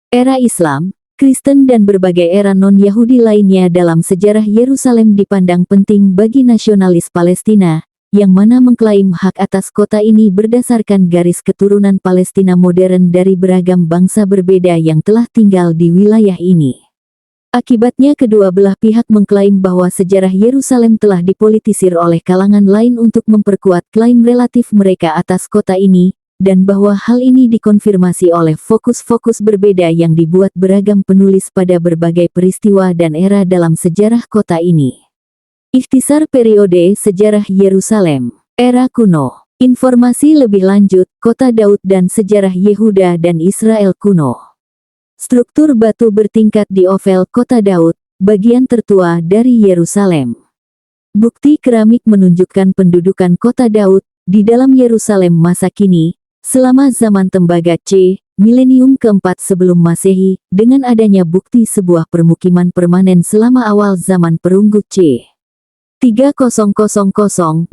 Era Islam, Kristen dan berbagai era non-Yahudi lainnya dalam sejarah Yerusalem dipandang penting bagi nasionalis Palestina, yang mana mengklaim hak atas kota ini berdasarkan garis keturunan Palestina modern dari beragam bangsa berbeda yang telah tinggal di wilayah ini. Akibatnya kedua belah pihak mengklaim bahwa sejarah Yerusalem telah dipolitisir oleh kalangan lain untuk memperkuat klaim relatif mereka atas kota ini, dan bahwa hal ini dikonfirmasi oleh fokus-fokus berbeda yang dibuat beragam penulis pada berbagai peristiwa dan era dalam sejarah kota ini. Ikhtisar periode sejarah Yerusalem, era kuno. Informasi lebih lanjut, kota Daud dan sejarah Yehuda dan Israel kuno. Struktur batu bertingkat di Ovel kota Daud, bagian tertua dari Yerusalem. Bukti keramik menunjukkan pendudukan kota Daud di dalam Yerusalem masa kini, selama zaman tembaga C, milenium keempat sebelum Masehi, dengan adanya bukti sebuah permukiman permanen selama awal zaman perunggu C. 3000-2800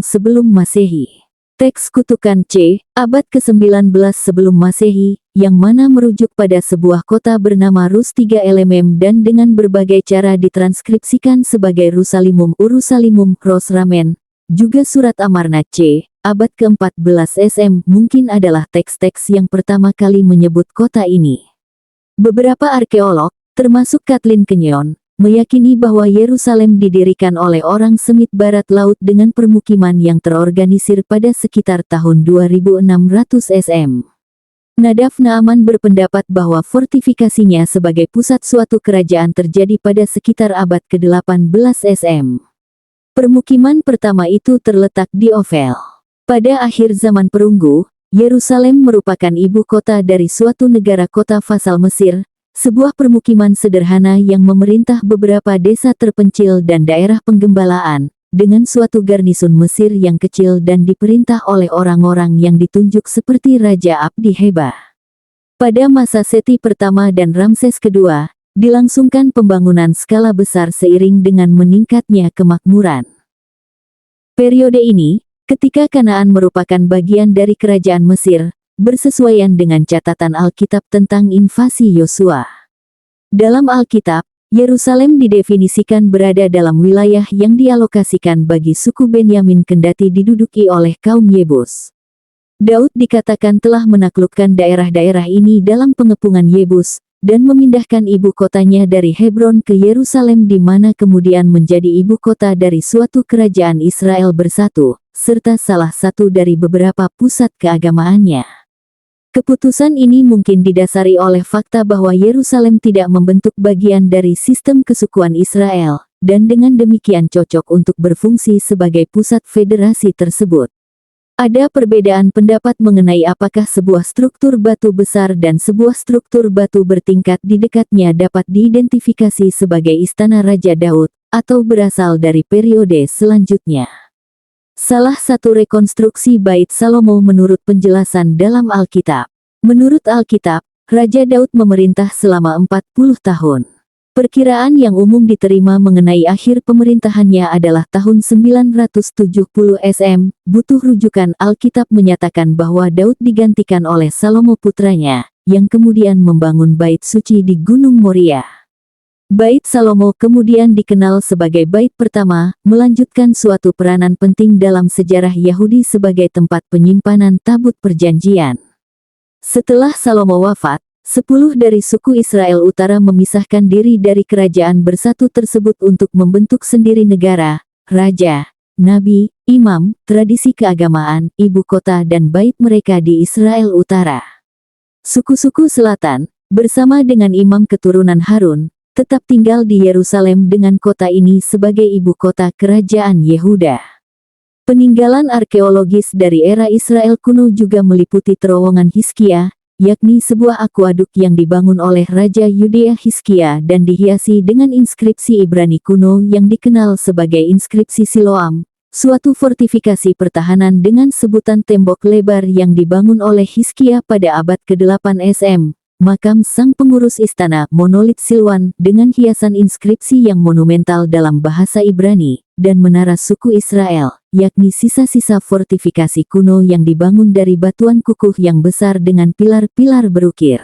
sebelum Masehi. Teks kutukan C, abad ke-19 sebelum Masehi, yang mana merujuk pada sebuah kota bernama Rus 3 Elemem dan dengan berbagai cara ditranskripsikan sebagai Rusalimum Urusalimum Rosramen, juga surat Amarna C, abad ke-14 SM mungkin adalah teks-teks yang pertama kali menyebut kota ini. Beberapa arkeolog, termasuk Kathleen Kenyon, meyakini bahwa Yerusalem didirikan oleh orang Semit Barat Laut dengan permukiman yang terorganisir pada sekitar tahun 2600 SM. Nadav Naaman berpendapat bahwa fortifikasinya sebagai pusat suatu kerajaan terjadi pada sekitar abad ke-18 SM. Permukiman pertama itu terletak di Ovel. Pada akhir zaman perunggu, Yerusalem merupakan ibu kota dari suatu negara kota vasal Mesir, sebuah permukiman sederhana yang memerintah beberapa desa terpencil dan daerah penggembalaan, dengan suatu garnison Mesir yang kecil dan diperintah oleh orang-orang yang ditunjuk seperti Raja Abdi Heba. Pada masa Seti pertama dan Ramses kedua, dilangsungkan pembangunan skala besar seiring dengan meningkatnya kemakmuran. Periode ini, ketika Kanaan merupakan bagian dari kerajaan Mesir, bersesuaian dengan catatan Alkitab tentang invasi Yosua. Dalam Alkitab, Yerusalem didefinisikan berada dalam wilayah yang dialokasikan bagi suku Benyamin kendati diduduki oleh kaum Yebus. Daud dikatakan telah menaklukkan daerah-daerah ini dalam pengepungan Yebus, dan memindahkan ibu kotanya dari Hebron ke Yerusalem di mana kemudian menjadi ibu kota dari suatu kerajaan Israel bersatu, serta salah satu dari beberapa pusat keagamaannya. Keputusan ini mungkin didasari oleh fakta bahwa Yerusalem tidak membentuk bagian dari sistem kesukuan Israel, dan dengan demikian cocok untuk berfungsi sebagai pusat federasi tersebut. Ada perbedaan pendapat mengenai apakah sebuah struktur batu besar dan sebuah struktur batu bertingkat di dekatnya dapat diidentifikasi sebagai Istana Raja Daud, atau berasal dari periode selanjutnya. Salah satu rekonstruksi Bait Salomo menurut penjelasan dalam Alkitab. Menurut Alkitab, Raja Daud memerintah selama 40 tahun. Perkiraan yang umum diterima mengenai akhir pemerintahannya adalah tahun 970 SM. Butuh rujukan Alkitab menyatakan bahwa Daud digantikan oleh Salomo putranya, yang kemudian membangun bait suci di Gunung Moria. Bait Salomo kemudian dikenal sebagai bait pertama, melanjutkan suatu peranan penting dalam sejarah Yahudi sebagai tempat penyimpanan tabut perjanjian. Setelah Salomo wafat, 10 dari suku Israel Utara memisahkan diri dari kerajaan bersatu tersebut untuk membentuk sendiri negara, raja, nabi, imam, tradisi keagamaan, ibu kota dan bait mereka di Israel Utara. Suku-suku selatan, bersama dengan imam keturunan Harun, tetap tinggal di Yerusalem dengan kota ini sebagai ibu kota kerajaan Yehuda. Peninggalan arkeologis dari era Israel kuno juga meliputi terowongan Hizkia, yakni sebuah akuaduk yang dibangun oleh Raja Yudea Hizkia dan dihiasi dengan inskripsi Ibrani kuno yang dikenal sebagai inskripsi Siloam, suatu fortifikasi pertahanan dengan sebutan tembok lebar yang dibangun oleh Hizkia pada abad ke-8 SM, makam sang pengurus istana monolit Silwan dengan hiasan inskripsi yang monumental dalam bahasa Ibrani, dan menara suku Israel, yakni sisa-sisa fortifikasi kuno yang dibangun dari batuan kukuh yang besar dengan pilar-pilar berukir.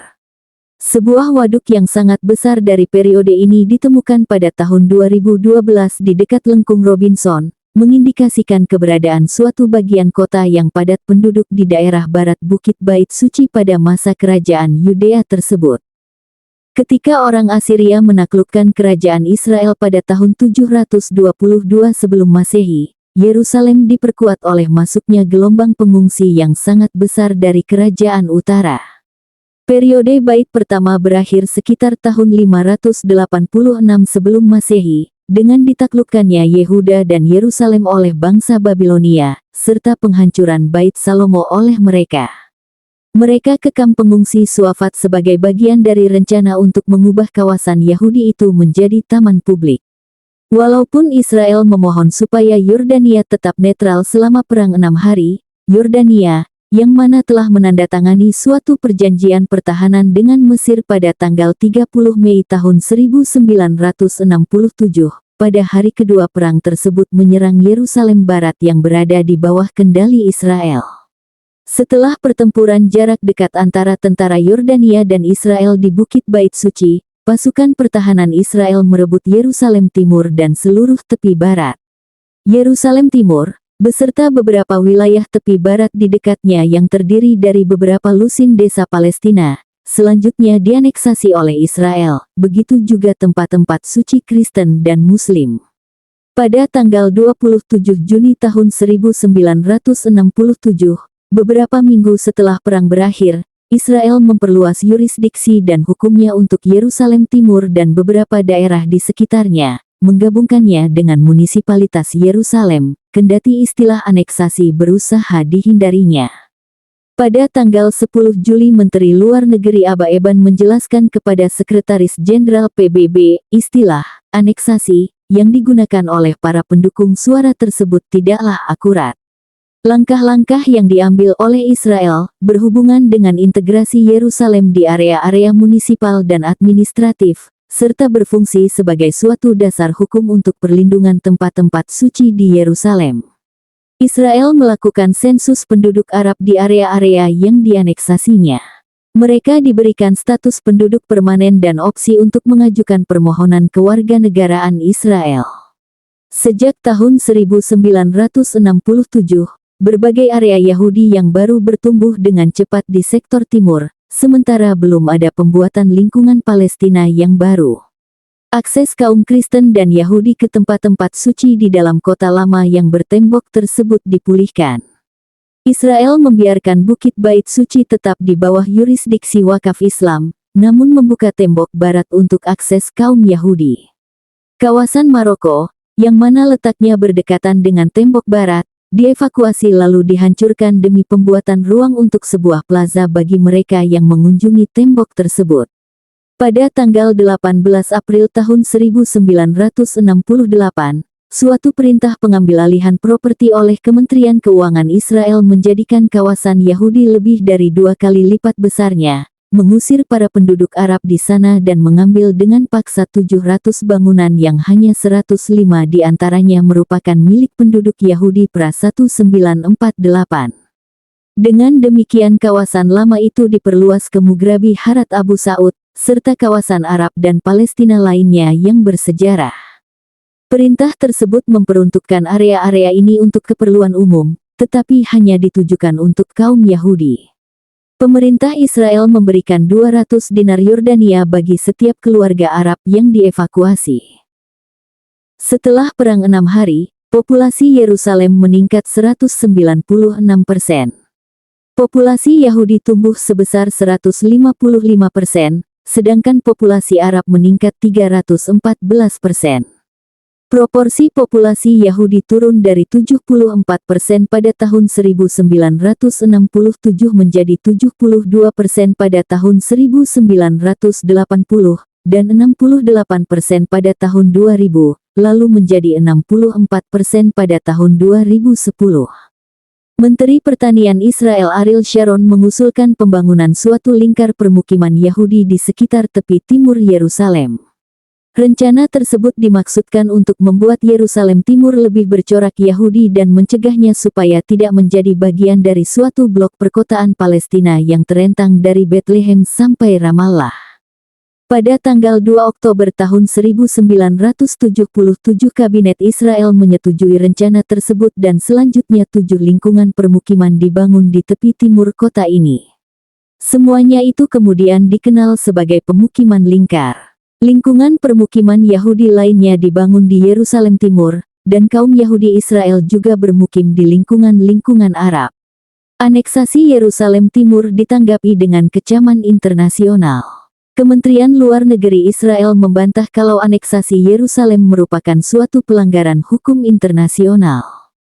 Sebuah waduk yang sangat besar dari periode ini ditemukan pada tahun 2012 di dekat Lengkung Robinson, mengindikasikan keberadaan suatu bagian kota yang padat penduduk di daerah barat Bukit Bait Suci pada masa kerajaan Yudea tersebut. Ketika orang Assyria menaklukkan kerajaan Israel pada tahun 722 sebelum Masehi, Yerusalem diperkuat oleh masuknya gelombang pengungsi yang sangat besar dari kerajaan utara. Periode Bait pertama berakhir sekitar tahun 586 sebelum Masehi, dengan ditaklukkannya Yehuda dan Yerusalem oleh bangsa Babilonia, serta penghancuran Bait Salomo oleh mereka. Mereka kekang pengungsi Suafat sebagai bagian dari rencana untuk mengubah kawasan Yahudi itu menjadi taman publik. Walaupun Israel memohon supaya Yordania tetap netral selama perang 6 hari, Yordania, yang mana telah menandatangani suatu perjanjian pertahanan dengan Mesir pada tanggal 30 Mei tahun 1967, pada hari kedua perang tersebut menyerang Yerusalem Barat yang berada di bawah kendali Israel. Setelah pertempuran jarak dekat antara tentara Yordania dan Israel di Bukit Bait Suci, pasukan pertahanan Israel merebut Yerusalem Timur dan seluruh tepi barat. Yerusalem Timur, beserta beberapa wilayah tepi barat di dekatnya yang terdiri dari beberapa lusin desa Palestina, selanjutnya dianeksasi oleh Israel, begitu juga tempat-tempat suci Kristen dan Muslim. Pada tanggal 27 Juni tahun 1967, beberapa minggu setelah perang berakhir, Israel memperluas yurisdiksi dan hukumnya untuk Yerusalem Timur dan beberapa daerah di sekitarnya, menggabungkannya dengan munisipalitas Yerusalem, kendati istilah aneksasi berusaha dihindarinya. Pada tanggal 10 Juli Menteri Luar Negeri Aba Eban menjelaskan kepada Sekretaris Jenderal PBB, istilah aneksasi yang digunakan oleh para pendukung suara tersebut tidaklah akurat. Langkah-langkah yang diambil oleh Israel berhubungan dengan integrasi Yerusalem di area-area munisipal dan administratif, serta berfungsi sebagai suatu dasar hukum untuk perlindungan tempat-tempat suci di Yerusalem. Israel melakukan sensus penduduk Arab di area-area yang dianeksasinya. Mereka diberikan status penduduk permanen dan opsi untuk mengajukan permohonan kewarganegaraan Israel. Sejak tahun 1967, berbagai area Yahudi yang baru bertumbuh dengan cepat di sektor timur, sementara belum ada pembuatan lingkungan Palestina yang baru. Akses kaum Kristen dan Yahudi ke tempat-tempat suci di dalam kota lama yang bertembok tersebut dipulihkan. Israel membiarkan Bukit Bait Suci tetap di bawah yurisdiksi wakaf Islam, namun membuka tembok barat untuk akses kaum Yahudi. Kawasan Maroko, yang mana letaknya berdekatan dengan tembok barat, dievakuasi lalu dihancurkan demi pembuatan ruang untuk sebuah plaza bagi mereka yang mengunjungi tembok tersebut. Pada tanggal 18 April tahun 1968, suatu perintah pengambilalihan properti oleh Kementerian Keuangan Israel menjadikan kawasan Yahudi lebih dari 2 kali lipat besarnya, mengusir para penduduk Arab di sana dan mengambil dengan paksa 700 bangunan yang hanya 105 di antaranya merupakan milik penduduk Yahudi pra 1948. Dengan demikian kawasan lama itu diperluas ke Mugrabi Harat Abu Saud, serta kawasan Arab dan Palestina lainnya yang bersejarah. Perintah tersebut memperuntukkan area-area ini untuk keperluan umum, tetapi hanya ditujukan untuk kaum Yahudi. Pemerintah Israel memberikan 200 dinar Yordania bagi setiap keluarga Arab yang dievakuasi. Setelah perang 6 hari, populasi Yerusalem meningkat 196%. Populasi Yahudi tumbuh sebesar 155%, sedangkan populasi Arab meningkat 314%. Proporsi populasi Yahudi turun dari 74% pada tahun 1967 menjadi 72% pada tahun 1980, dan 68% pada tahun 2000, lalu menjadi 64% pada tahun 2010. Menteri Pertanian Israel Ariel Sharon mengusulkan pembangunan suatu lingkar permukiman Yahudi di sekitar tepi timur Yerusalem. Rencana tersebut dimaksudkan untuk membuat Yerusalem Timur lebih bercorak Yahudi dan mencegahnya supaya tidak menjadi bagian dari suatu blok perkotaan Palestina yang terentang dari Bethlehem sampai Ramallah. Pada tanggal 2 Oktober tahun 1977 Kabinet Israel menyetujui rencana tersebut dan selanjutnya 7 lingkungan permukiman dibangun di tepi timur kota ini. Semuanya itu kemudian dikenal sebagai pemukiman lingkar. Lingkungan permukiman Yahudi lainnya dibangun di Yerusalem Timur, dan kaum Yahudi Israel juga bermukim di lingkungan-lingkungan Arab. Aneksasi Yerusalem Timur ditanggapi dengan kecaman internasional. Kementerian Luar Negeri Israel membantah kalau aneksasi Yerusalem merupakan suatu pelanggaran hukum internasional.